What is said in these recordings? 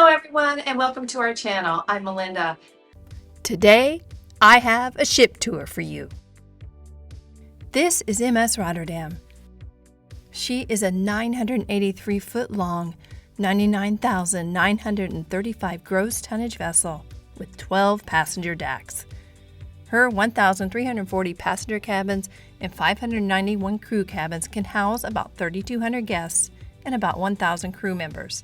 everyone, and welcome to our channel. I'm Melinda. Today, I have a ship tour for you. This is MS Rotterdam. She is a 983-foot long, 99,935 gross tonnage vessel with 12 passenger decks. Her 1,340 passenger cabins and 591 crew cabins can house about 3,200 guests and about 1,000 crew members.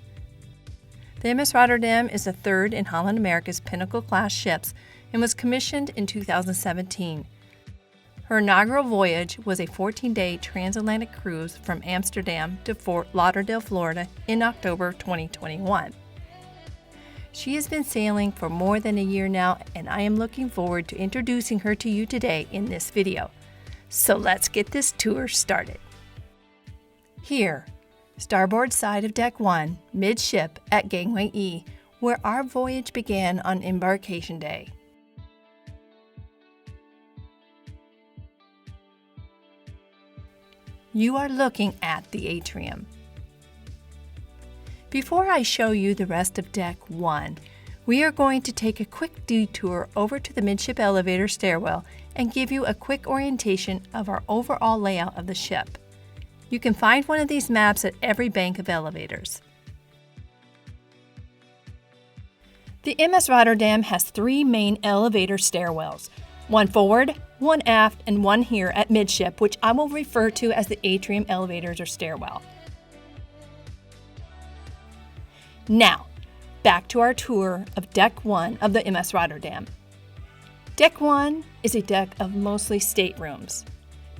The MS Rotterdam is the third in Holland America's Pinnacle-class ships and was commissioned in 2017. Her inaugural voyage was a 14-day transatlantic cruise from Amsterdam to Fort Lauderdale, Florida in October 2021. She has been sailing for more than a year now, and I am looking forward to introducing her to you today in this video. So let's get this tour started. Here, starboard side of Deck 1, midship at Gangway E, where our voyage began on embarkation day. You are looking at the atrium. Before I show you the rest of Deck 1, we are going to take a quick detour over to the midship elevator stairwell and give you a quick orientation of our overall layout of the ship. You can find one of these maps at every bank of elevators. The MS Rotterdam has three main elevator stairwells, one forward, one aft, and one here at midship, which I will refer to as the atrium elevators or stairwell. Now, back to our tour of Deck 1 of the MS Rotterdam. Deck 1 is a deck of mostly staterooms,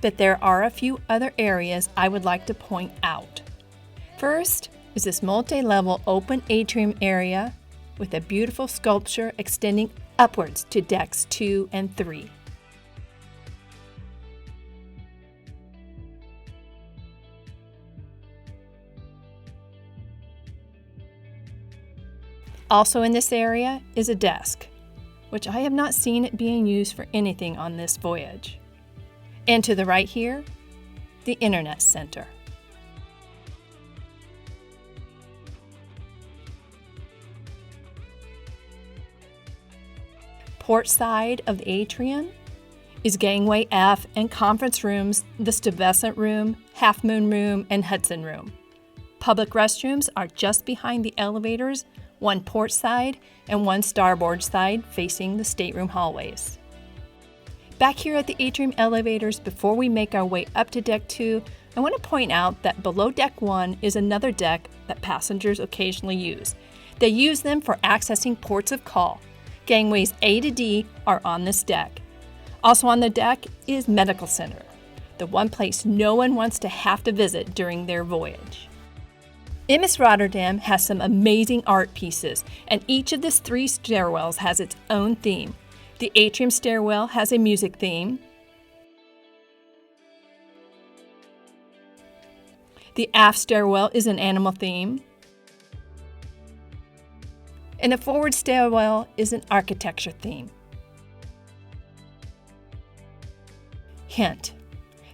but there are a few other areas I would like to point out. First is this multi-level open atrium area with a beautiful sculpture extending upwards to decks 2 and 3. Also in this area is a desk, which I have not seen it being used for anything on this voyage. And to the right here, the Internet Center. Port side of the atrium is Gangway F and conference rooms, the Stuyvesant Room, Half Moon Room, and Hudson Room. Public restrooms are just behind the elevators, one port side and one starboard side facing the stateroom hallways. Back here at the atrium elevators, before we make our way up to Deck 2, I want to point out that below Deck 1 is another deck that passengers occasionally use. They use them for accessing ports of call. Gangways A to D are on this deck. Also on the deck is Medical Center, the one place no one wants to have to visit during their voyage. MS Rotterdam has some amazing art pieces, and each of the three stairwells has its own theme. The atrium stairwell has a music theme. The aft stairwell is an animal theme. And the forward stairwell is an architecture theme. Hint: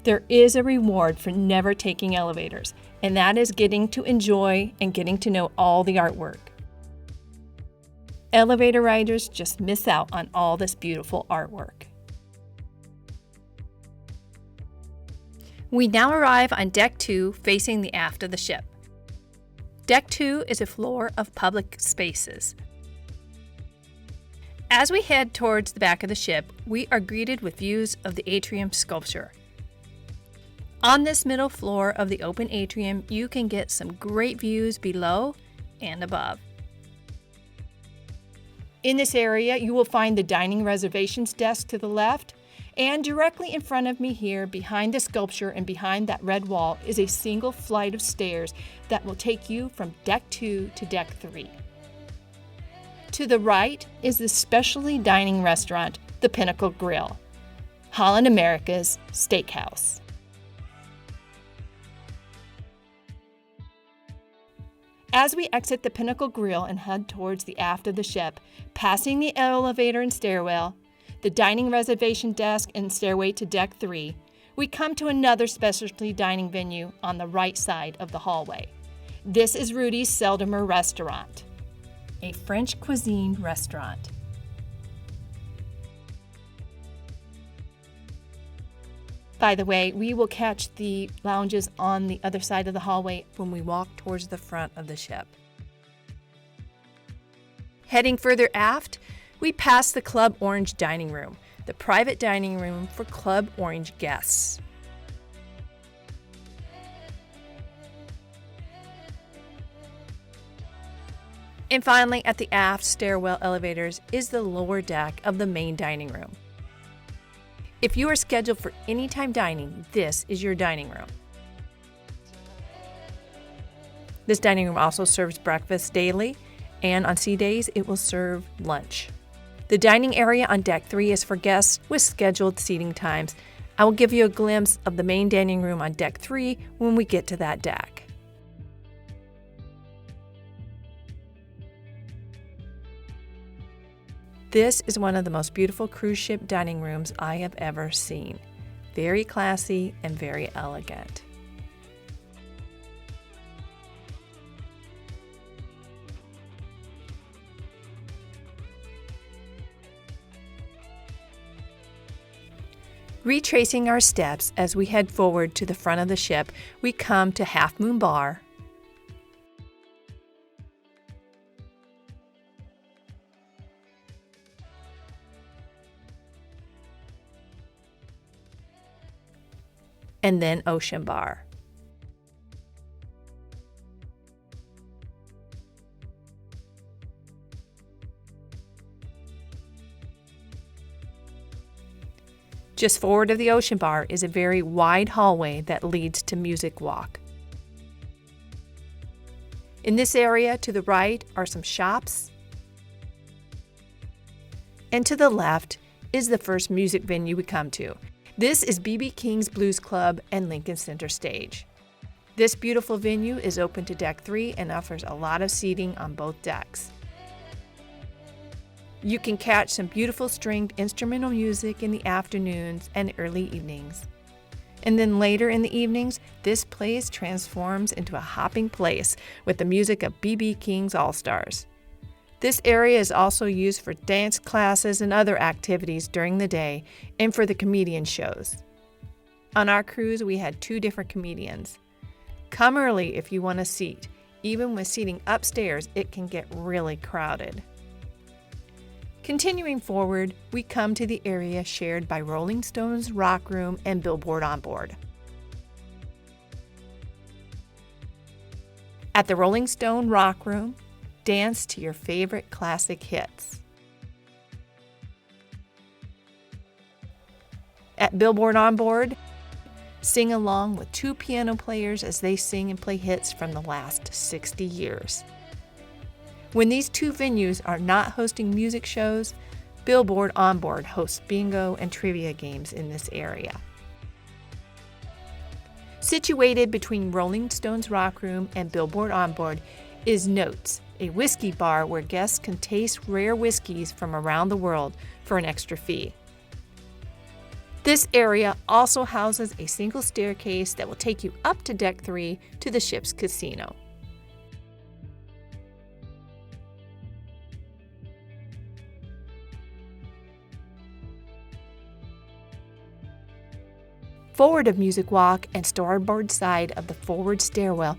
there is a reward for never taking elevators, and that is getting to enjoy and getting to know all the artwork. Elevator riders just miss out on all this beautiful artwork. We now arrive on Deck 2 facing the aft of the ship. Deck 2 is a floor of public spaces. As we head towards the back of the ship, we are greeted with views of the atrium sculpture. On this middle floor of the open atrium, you can get some great views below and above. In this area, you will find the dining reservations desk to the left, and directly in front of me here, behind the sculpture and behind that red wall, is a single flight of stairs that will take you from Deck 2 to Deck 3. To the right is the specialty dining restaurant, the Pinnacle Grill, Holland America's steakhouse. As we exit the Pinnacle Grill and head towards the aft of the ship, passing the elevator and stairwell, the dining reservation desk and stairway to Deck 3, we come to another specialty dining venue on the right side of the hallway. This is Rudy's Seldomer Restaurant. a French cuisine restaurant. By the way, we will catch the lounges on the other side of the hallway when we walk towards the front of the ship. Heading further aft, we pass the Club Orange dining room, the private dining room for Club Orange guests. And finally, at the aft stairwell elevators is the lower deck of the main dining room. If you are scheduled for anytime dining, this is your dining room. This dining room also serves breakfast daily, and on sea days, it will serve lunch. The dining area on Deck 3 is for guests with scheduled seating times. I will give you a glimpse of the main dining room on Deck 3 when we get to that deck. This is one of the most beautiful cruise ship dining rooms I have ever seen. Very classy and very elegant. Retracing our steps as we head forward to the front of the ship, we come to Half Moon Bar, and then Ocean Bar. Just forward of the Ocean Bar is a very wide hallway that leads to Music Walk. In this area to the right are some shops, and to the left is the first music venue we come to. This is B.B. King's Blues Club and Lincoln Center Stage. This beautiful venue is open to Deck 3 and offers a lot of seating on both decks. You can catch some beautiful stringed instrumental music in the afternoons and early evenings. And then later in the evenings, this place transforms into a hopping place with the music of B.B. King's All-Stars. This area is also used for dance classes and other activities during the day and for the comedian shows. On our cruise, we had 2 different comedians. Come early if you want a seat. Even with seating upstairs, it can get really crowded. Continuing forward, we come to the area shared by Rolling Stone's Rock Room and Billboard Onboard. At the Rolling Stone Rock Room, dance to your favorite classic hits. At Billboard Onboard, sing along with 2 piano players as they sing and play hits from the last 60 years. When these 2 venues are not hosting music shows, Billboard Onboard hosts bingo and trivia games in this area. Situated between Rolling Stone's Rock Room and Billboard Onboard is Notes, a whiskey bar where guests can taste rare whiskeys from around the world for an extra fee. This area also houses a single staircase that will take you up to Deck 3 to the ship's casino. Forward of Music Walk and starboard side of the forward stairwell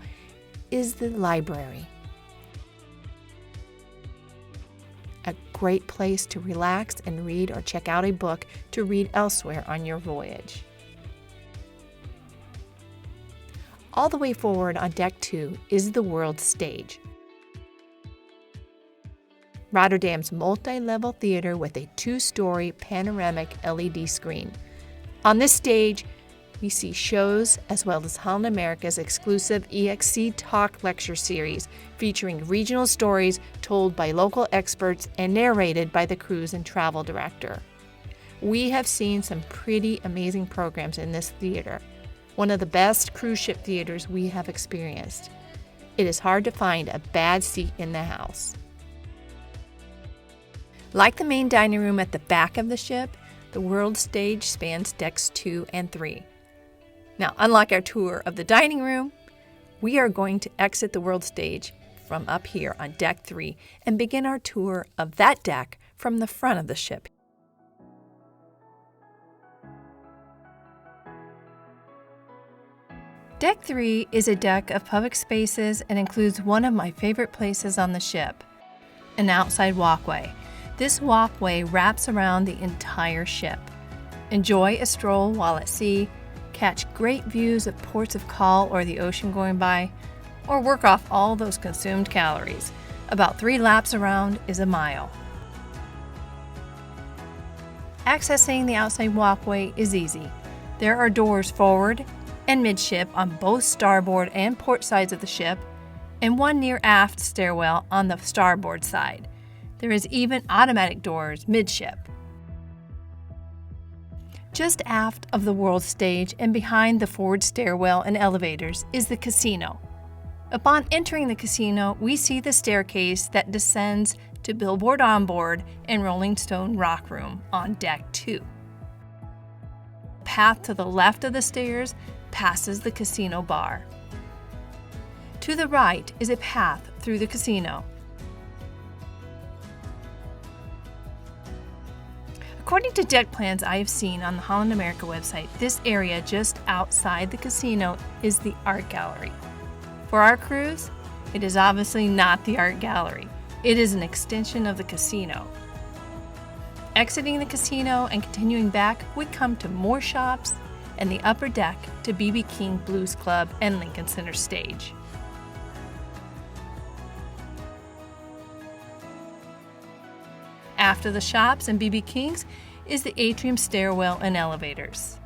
is the library. A great place to relax and read or check out a book to read elsewhere on your voyage. All the way forward on Deck 2 is the World Stage, Rotterdam's multi-level theater with a 2-story panoramic LED screen. On this stage, we see shows as well as Holland America's exclusive EXC Talk lecture series featuring regional stories told by local experts and narrated by the cruise and travel director. We have seen some pretty amazing programs in this theater, one of the best cruise ship theaters we have experienced. It is hard to find a bad seat in the house. Like the main dining room at the back of the ship, the World Stage spans Decks 2 and 3. Now, unlike our tour of the dining room, we are going to exit the World Stage from up here on Deck 3 and begin our tour of that deck from the front of the ship. Deck 3 is a deck of public spaces and includes one of my favorite places on the ship, an outside walkway. This walkway wraps around the entire ship. Enjoy a stroll while at sea, catch great views of ports of call or the ocean going by, or work off all those consumed calories. About 3 laps around is a mile. Accessing the outside walkway is easy. There are doors forward and midship on both starboard and port sides of the ship, and one near aft stairwell on the starboard side. There is even automatic doors midship. Just aft of the world stage and behind the forward stairwell and elevators is the casino. Upon entering the casino, we see the staircase that descends to Billboard Onboard and Rolling Stone Rock Room on Deck 2. The path to the left of the stairs passes the casino bar. To the right is a path through the casino. According to deck plans I have seen on the Holland America website, this area just outside the casino is the art gallery. For our cruise, it is obviously not the art gallery. It is an extension of the casino. Exiting the casino and continuing back, we come to more shops and the upper deck to B.B. King Blues Club and Lincoln Center Stage. After the shops and B.B. King's is the atrium stairwell and elevators.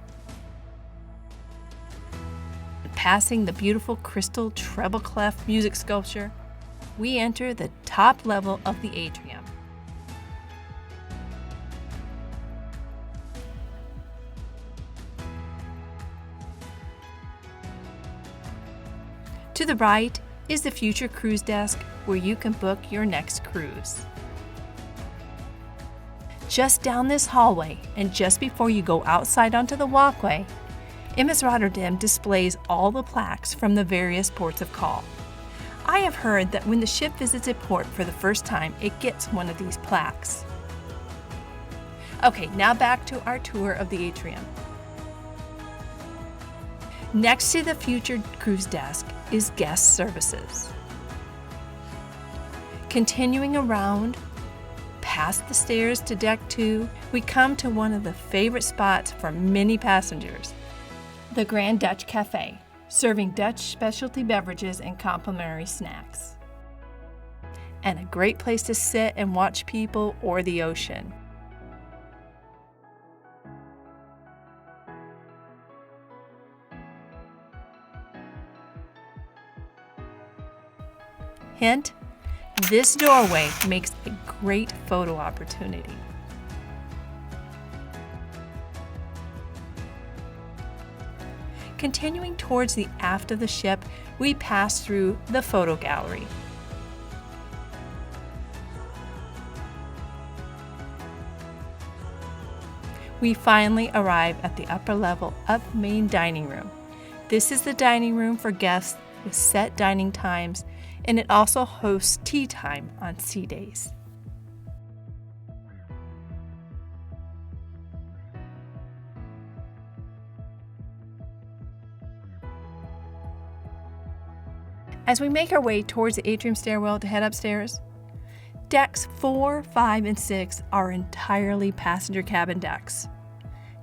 Passing the beautiful crystal treble clef music sculpture, we enter the top level of the atrium. To the right is the future cruise desk where you can book your next cruise. Just down this hallway and just before you go outside onto the walkway, MS Rotterdam displays all the plaques from the various ports of call. I have heard that when the ship visits a port for the first time, it gets one of these plaques. Okay, now back to our tour of the atrium. Next to the future cruise desk is guest services. Continuing around, past the stairs to Deck 2, we come to one of the favorite spots for many passengers, the Grand Dutch Cafe, serving Dutch specialty beverages and complimentary snacks. And a great place to sit and watch people or the ocean. Hint, this doorway makes a great photo opportunity. Continuing towards the aft of the ship, we pass through the photo gallery. We finally arrive at the upper level of the main dining room. This is the dining room for guests with set dining times, and it also hosts tea time on sea days. As we make our way towards the atrium stairwell to head upstairs, decks 4, 5, and 6 are entirely passenger cabin decks.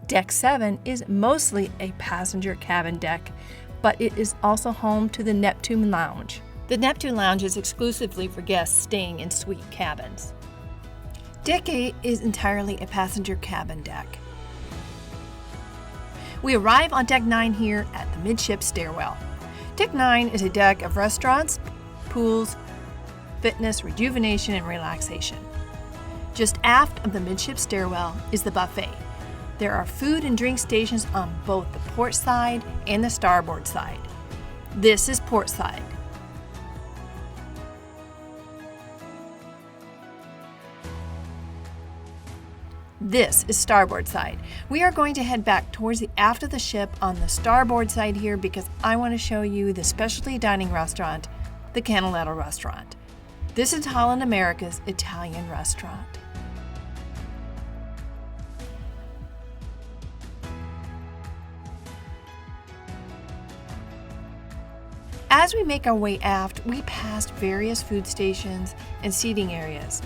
Deck 7 is mostly a passenger cabin deck, but it is also home to the Neptune Lounge. The Neptune Lounge is exclusively for guests staying in suite cabins. Deck 8 is entirely a passenger cabin deck. We arrive on Deck 9 here at the midship stairwell. Deck 9 is a deck of restaurants, pools, fitness, rejuvenation, and relaxation. Just aft of the midship stairwell is the buffet. There are food and drink stations on both the port side and the starboard side. This is port side. This is starboard side. We are going to head back towards the aft of the ship on the starboard side here because I want to show you the specialty dining restaurant, the Canaletto restaurant. This is Holland America's Italian restaurant. As we make our way aft, we passed various food stations and seating areas,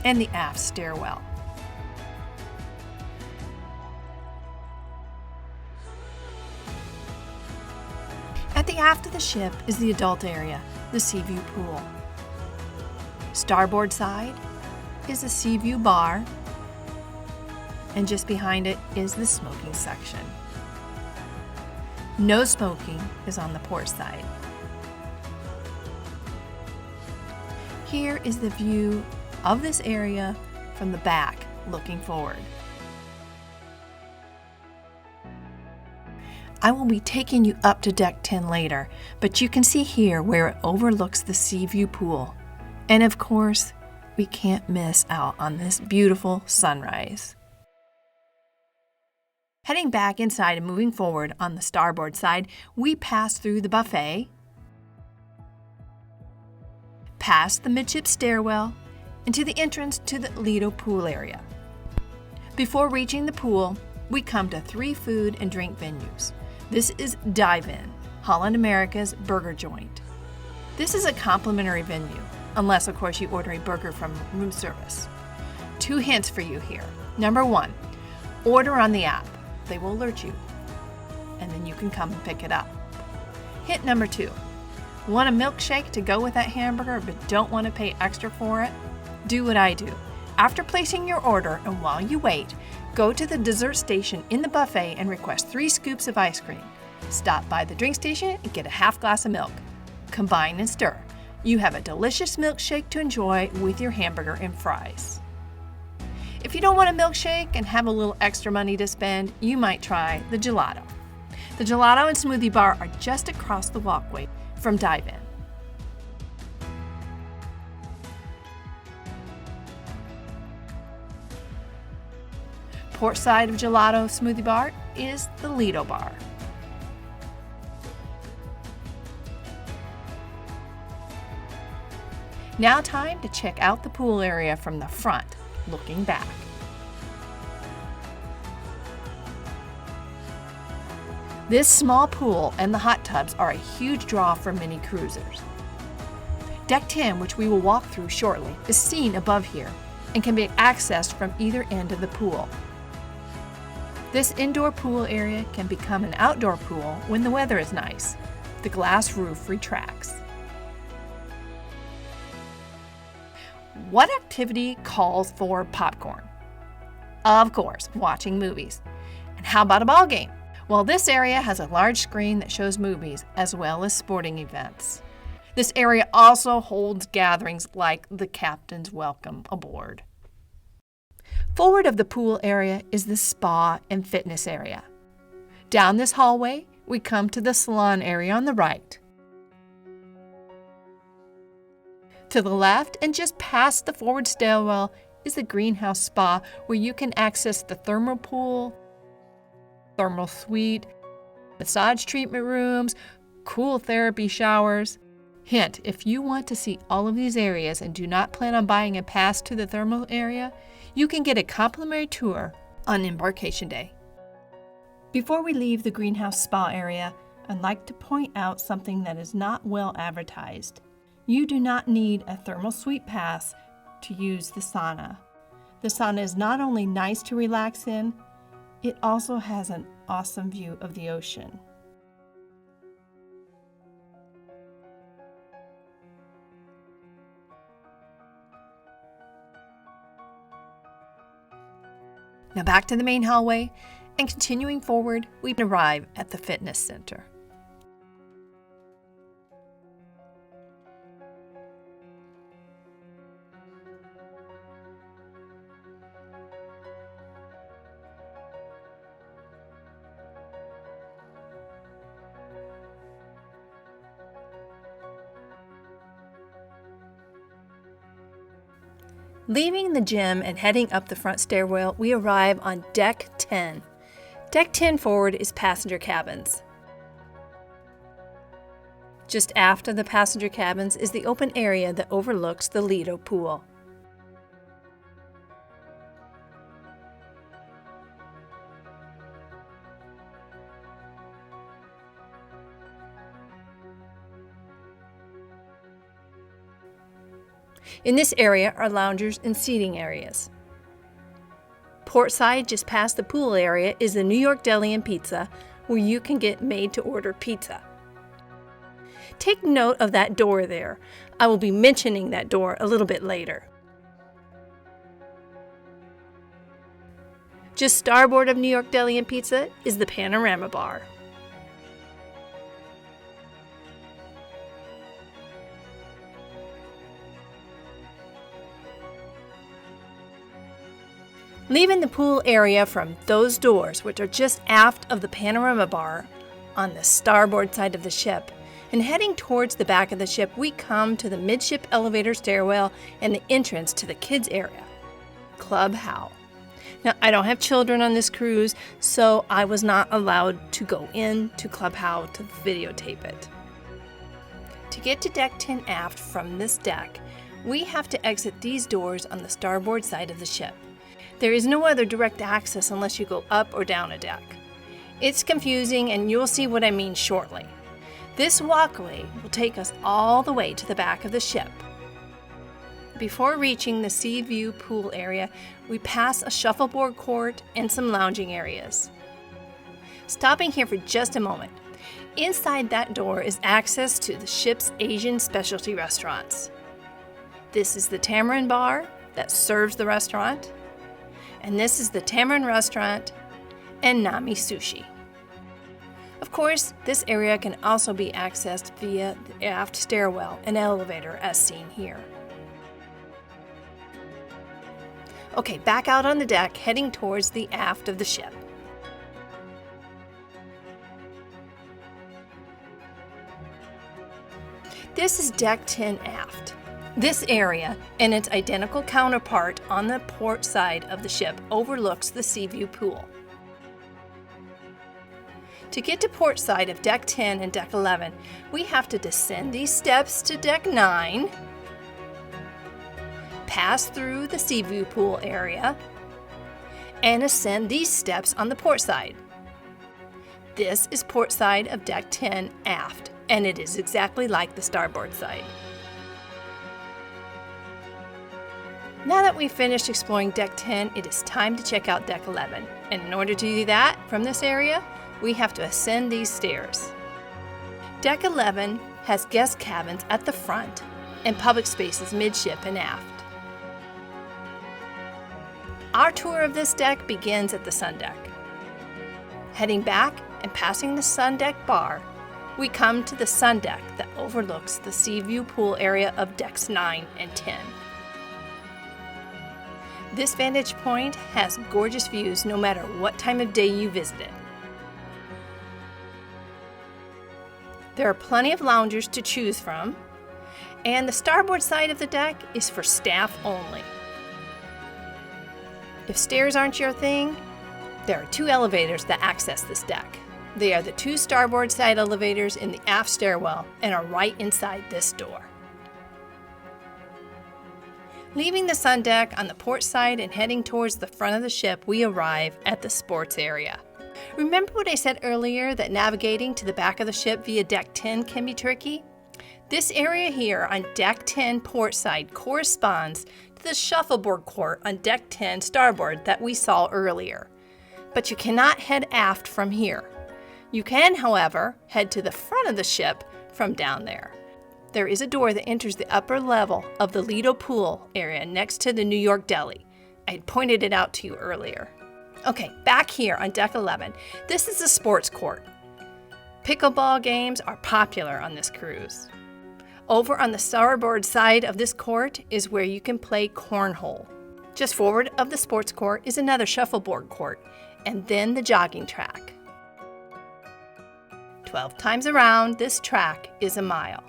and the aft stairwell. At the aft of the ship is the adult area, the sea view pool. Starboard side is the sea view bar, and just behind it is the smoking section. No smoking is on the port side. Here is the view of this area from the back, looking forward. I will be taking you up to deck 10 later, but you can see here where it overlooks the sea view pool. And of course, we can't miss out on this beautiful sunrise. Heading back inside and moving forward on the starboard side, we pass through the buffet, past the midship stairwell, into the entrance to the Lido pool area. Before reaching the pool, we come to 3 food and drink venues. This is Dive In, Holland America's burger joint. This is a complimentary venue, unless of course you order a burger from room service. 2 hints for you here. Number 1, order on the app. They will alert you, and then you can come and pick it up. Hint number 2, want a milkshake to go with that hamburger but don't want to pay extra for it? Do what I do. After placing your order and while you wait, go to the dessert station in the buffet and request 3 scoops of ice cream. Stop by the drink station and get a half glass of milk. Combine and stir. You have a delicious milkshake to enjoy with your hamburger and fries. If you don't want a milkshake and have a little extra money to spend, you might try the gelato. The gelato and smoothie bar are just across the walkway from Dive In. Port side of gelato smoothie bar is the Lido bar. Now time to check out the pool area from the front, looking back. This small pool and the hot tubs are a huge draw for many cruisers. Deck 10, which we will walk through shortly, is seen above here and can be accessed from either end of the pool. This indoor pool area can become an outdoor pool when the weather is nice. The glass roof retracts. What activity calls for popcorn? Of course, watching movies. And how about a ball game? Well, this area has a large screen that shows movies as well as sporting events. This area also holds gatherings like the Captain's Welcome Aboard. Forward of the pool area is the spa and fitness area. Down this hallway, we come to the salon area on the right. To the left and just past the forward stairwell is the greenhouse spa where you can access the thermal pool, thermal suite, massage treatment rooms, cool therapy showers. Hint, if you want to see all of these areas and do not plan on buying a pass to the thermal area, you can get a complimentary tour on embarkation day. Before we leave the greenhouse spa area, I'd like to point out something that is not well advertised. You do not need a thermal suite pass to use the sauna. The sauna is not only nice to relax in, it also has an awesome view of the ocean. Now back to the main hallway, and continuing forward, we arrive at the fitness center. Leaving the gym and heading up the front stairwell, we arrive on Deck 10. Deck 10 forward is passenger cabins. Just aft of the passenger cabins is the open area that overlooks the Lido pool. In this area are loungers and seating areas. Portside, just past the pool area, is the New York Deli and Pizza, where you can get made-to-order pizza. Take note of that door there. I will be mentioning that door a little bit later. Just starboard of New York Deli and Pizza is the Panorama Bar. Leaving the pool area from those doors, which are just aft of the Panorama Bar on the starboard side of the ship, and heading towards the back of the ship, we come to the midship elevator stairwell and the entrance to the kids area, Club How. Now, I don't have children on this cruise, so I was not allowed to go in to Club How to videotape it. To get to Deck 10 aft from this deck, we have to exit these doors on the starboard side of the ship. There is no other direct access unless you go up or down a deck. It's confusing, and you'll see what I mean shortly. This walkway will take us all the way to the back of the ship. Before reaching the sea view pool area, we pass a shuffleboard court and some lounging areas. Stopping here for just a moment. Inside that door is access to the ship's Asian specialty restaurants. This is the Tamarind Bar that serves the restaurant. And this is the Tamarind Restaurant and Nami Sushi. Of course, this area can also be accessed via the aft stairwell and elevator as seen here. Okay, back out on the deck, heading towards the aft of the ship. This is Deck 10 aft. This area and its identical counterpart on the port side of the ship overlooks the sea view pool. To get to port side of Deck 10 and Deck 11, we have to descend these steps to Deck 9, pass through the sea view pool area, and ascend these steps on the port side. This is port side of Deck 10 aft, and it is exactly like the starboard side. Now that we've finished exploring Deck 10, it is time to check out Deck 11. And in order to do that from this area, we have to ascend these stairs. Deck 11 has guest cabins at the front and public spaces midship and aft. Our tour of this deck begins at the sun deck. Heading back and passing the sun deck bar, we come to the sun deck that overlooks the sea view pool area of Decks 9 and 10. This vantage point has gorgeous views no matter what time of day you visit it. There are plenty of loungers to choose from, and the starboard side of the deck is for staff only. If stairs aren't your thing, there are two elevators that access this deck. They are the two starboard side elevators in the aft stairwell and are right inside this door. Leaving the sun deck on the port side and heading towards the front of the ship, we arrive at the sports area. Remember what I said earlier that navigating to the back of the ship via Deck 10 can be tricky? This area here on Deck 10 port side corresponds to the shuffleboard court on Deck 10 starboard that we saw earlier. But you cannot head aft from here. You can, however, head to the front of the ship from down there. There is a door that enters the upper level of the Lido pool area next to the New York Deli. I had pointed it out to you earlier. Okay, back here on Deck 11, this is the sports court. Pickleball games are popular on this cruise. Over on the starboard side of this court is where you can play cornhole. Just forward of the sports court is another shuffleboard court, and then the jogging track. 12 times around, this track is a mile.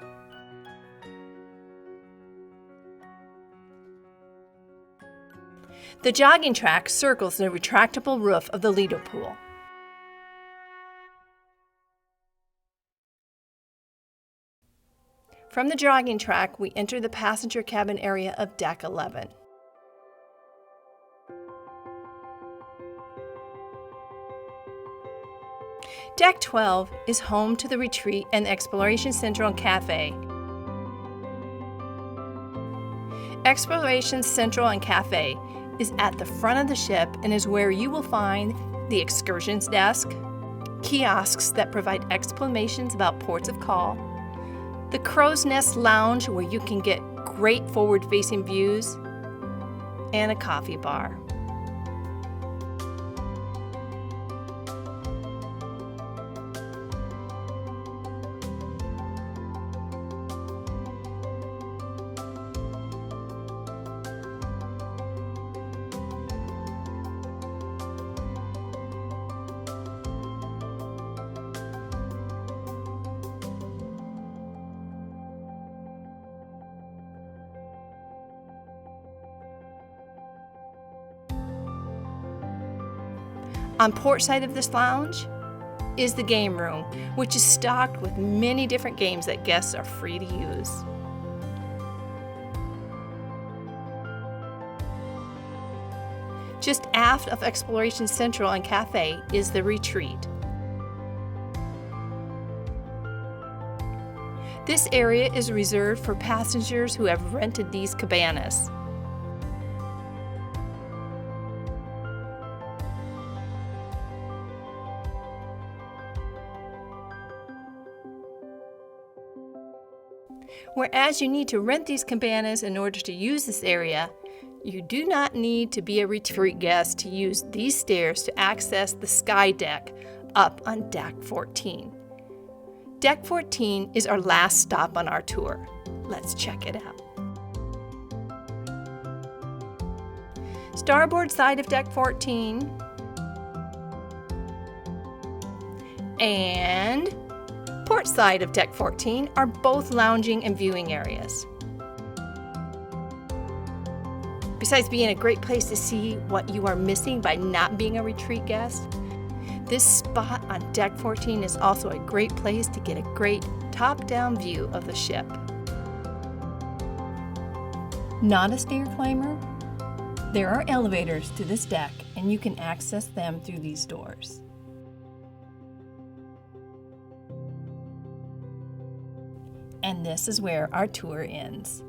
The jogging track circles the retractable roof of the Lido pool. From the jogging track, we enter the passenger cabin area of Deck 11. Deck 12 is home to the retreat and Exploration Central and Cafe. Exploration Central and Cafe is at the front of the ship and is where you will find the excursions desk, kiosks that provide explanations about ports of call, the Crow's Nest Lounge where you can get great forward-facing views, and a coffee bar. On port side of this lounge is the game room, which is stocked with many different games that guests are free to use. Just aft of Exploration Central and Cafe is the retreat. This area is reserved for passengers who have rented these cabanas. Whereas you need to rent these cabanas in order to use this area, you do not need to be a retreat guest to use these stairs to access the sky deck up on Deck 14. Deck 14 is our last stop on our tour. Let's check it out. Starboard side of Deck 14 and port side of Deck 14 are both lounging and viewing areas. Besides being a great place to see what you are missing by not being a retreat guest, this spot on Deck 14 is also a great place to get a great top-down view of the ship. Not a stair climber? There are elevators to this deck and you can access them through these doors. And this is where our tour ends.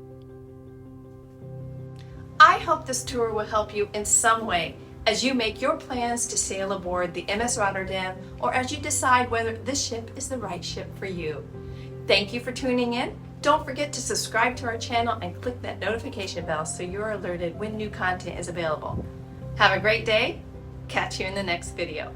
I hope this tour will help you in some way as you make your plans to sail aboard the MS Rotterdam or as you decide whether this ship is the right ship for you. Thank you for tuning in. Don't forget to subscribe to our channel and click that notification bell so you're alerted when new content is available. Have a great day. Catch you in the next video.